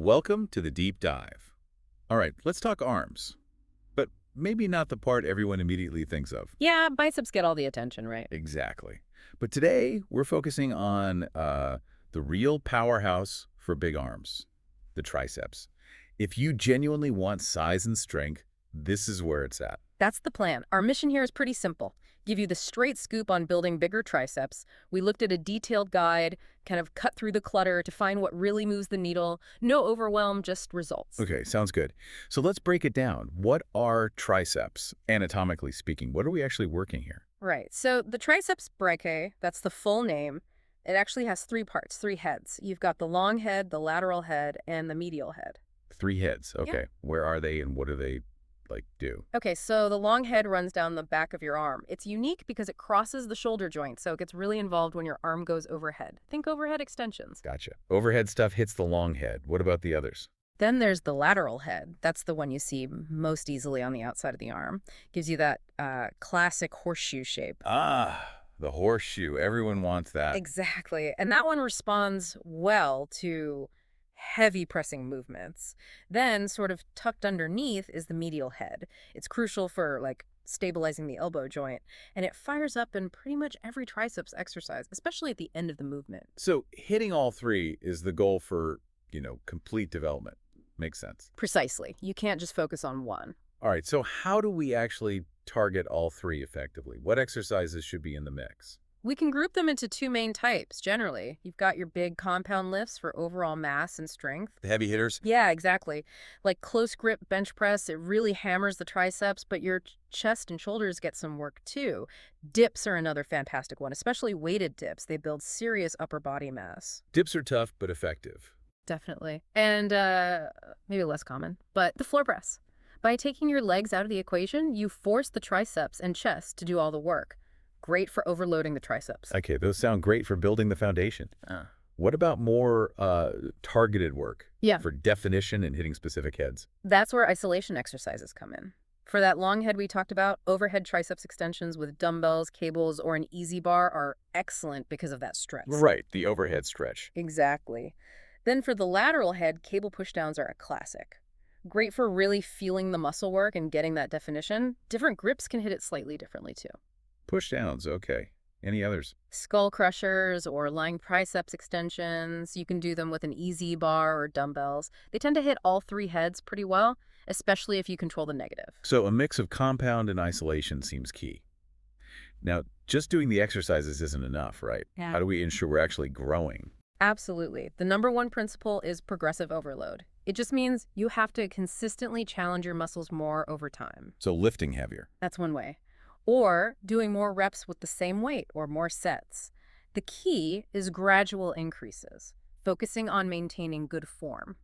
Welcome to the deep dive. All right, let's talk arms, but maybe not the part everyone immediately thinks of. Yeah, biceps get all the attention, right? Exactly. But today, we're focusing on the real powerhouse for big arms, the triceps. If you genuinely want size and strength, this is where it's at. That's the plan. Our mission here is pretty simple. Give you the straight scoop on building bigger triceps. We looked at a detailed guide, kind of cut through the clutter to find what really moves the needle. No overwhelm, just results. Okay, sounds good. So let's break it down. What are triceps, anatomically speaking? What are we actually working here? Right. So the triceps brachii, that's the full name. It actually has three parts, three heads. You've got the long head, the lateral head, and the medial head. Three heads. Yeah. Okay. Where are they and what do they, do? Okay, so the long head runs down the back of your arm. It's unique because it crosses the shoulder joint, so it gets really involved when your arm goes overhead. Think overhead extensions. Gotcha. Overhead stuff hits the long head. What about the others? Then there's the lateral head. That's the one you see most easily on the outside of the arm. Gives you that classic horseshoe shape. Ah, the horseshoe. Everyone wants that. Exactly. And that one responds well to heavy pressing movements. Then, sort of tucked underneath, is the medial head. It's crucial for, like, stabilizing the elbow joint, and it fires up in pretty much every triceps exercise, especially at the end of the movement. So hitting all three is the goal for, complete development. Makes sense. Precisely. You can't just focus on one. All right, so how do we actually target all three effectively? What exercises should be in the mix? We can group them into two main types, generally. You've got your big compound lifts for overall mass and strength. The heavy hitters? Yeah, exactly. Like close grip bench press, it really hammers the triceps, but your chest and shoulders get some work too. Dips are another fantastic one, especially weighted dips. They build serious upper body mass. Dips are tough but effective. Definitely. And maybe less common, but the floor press. By taking your legs out of the equation, you force the triceps and chest to do all the work. Great for overloading the triceps. Okay, those sound great for building the foundation. What about more targeted work? Yeah. For definition and hitting specific heads? That's where isolation exercises come in. For that long head we talked about, overhead triceps extensions with dumbbells, cables, or an easy bar are excellent because of that stretch. Right, the overhead stretch. Exactly. Then for the lateral head, cable pushdowns are a classic. Great for really feeling the muscle work and getting that definition. Different grips can hit it slightly differently too. Pushdowns, okay. Any others? Skull crushers or lying triceps extensions, you can do them with an easy bar or dumbbells. They tend to hit all three heads pretty well, especially if you control the negative. So a mix of compound and isolation seems key. Now, just doing the exercises isn't enough, right? Yeah. How do we ensure we're actually growing? Absolutely. The number one principle is progressive overload. It just means you have to consistently challenge your muscles more over time. So lifting heavier. That's one way. Or doing more reps with the same weight or more sets. The key is gradual increases, focusing on maintaining good form.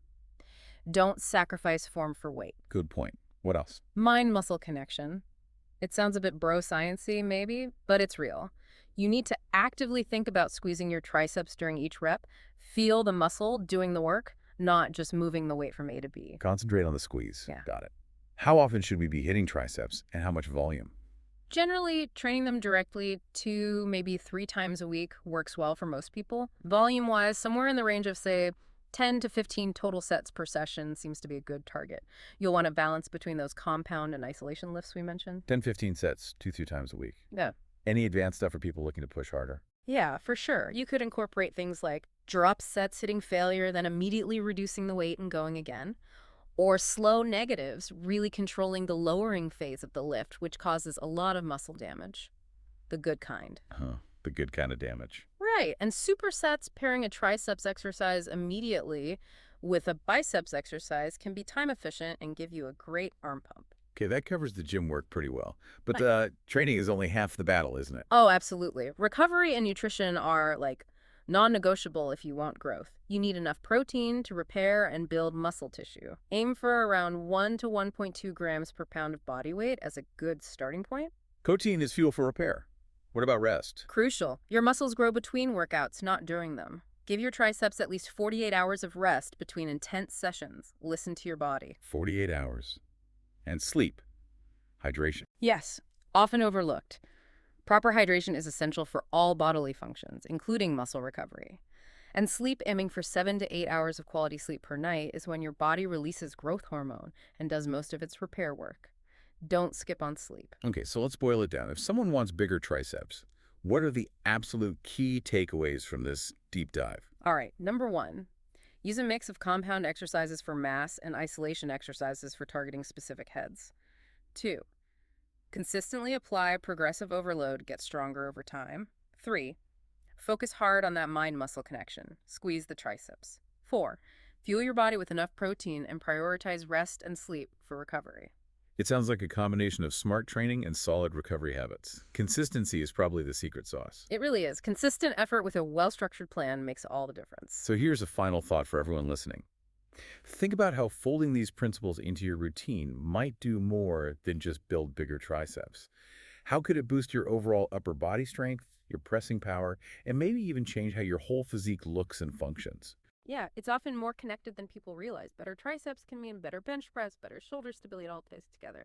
Don't sacrifice form for weight. Good point. What else? Mind-muscle connection. It sounds a bit bro-science-y maybe, but it's real. You need to actively think about squeezing your triceps during each rep. Feel the muscle doing the work, not just moving the weight from A to B. Concentrate on the squeeze. Yeah. Got it. How often should we be hitting triceps and how much volume? Generally, training them directly 2, maybe 3 times a week works well for most people. Volume-wise, somewhere in the range of, say, 10 to 15 total sets per session seems to be a good target. You'll want to balance between those compound and isolation lifts we mentioned. 10, 15 sets, 2 times a week. Yeah. Any advanced stuff for people looking to push harder? Yeah, for sure. You could incorporate things like drop sets hitting failure, then immediately reducing the weight and going again. Or slow negatives, really controlling the lowering phase of the lift, which causes a lot of muscle damage. The good kind. The good kind of damage. Right, and supersets pairing a triceps exercise immediately with a biceps exercise can be time efficient and give you a great arm pump. Okay, that covers the gym work pretty well. But Nice. training is only half the battle, isn't it? Oh, absolutely. Recovery and nutrition are like non-negotiable if you want growth. You need enough protein to repair and build muscle tissue. Aim for around 1 to 1.2 grams per pound of body weight as a good starting point. Protein is fuel for repair. What about rest? Crucial. Your muscles grow between workouts, not during them. Give your triceps at least 48 hours of rest between intense sessions. Listen to your body. 48 hours. And sleep. Hydration. Yes, often overlooked. Proper hydration is essential for all bodily functions, including muscle recovery. And sleep, aiming for 7 to 8 hours of quality sleep per night, is when your body releases growth hormone and does most of its repair work. Don't skip on sleep. Okay, so let's boil it down. If someone wants bigger triceps, what are the absolute key takeaways from this deep dive? All right, number one, use a mix of compound exercises for mass and isolation exercises for targeting specific heads. Two, consistently apply progressive overload, get stronger over time. Three, focus hard on that mind-muscle connection. Squeeze the triceps. Four, fuel your body with enough protein and prioritize rest and sleep for recovery. It sounds like a combination of smart training and solid recovery habits. Consistency is probably the secret sauce. It really is. Consistent effort with a well-structured plan makes all the difference. So here's a final thought for everyone listening. Think about how folding these principles into your routine might do more than just build bigger triceps. How could it boost your overall upper body strength, your pressing power, and maybe even change how your whole physique looks and functions? Yeah, it's often more connected than people realize. Better triceps can mean better bench press, better shoulder stability, it all ties together.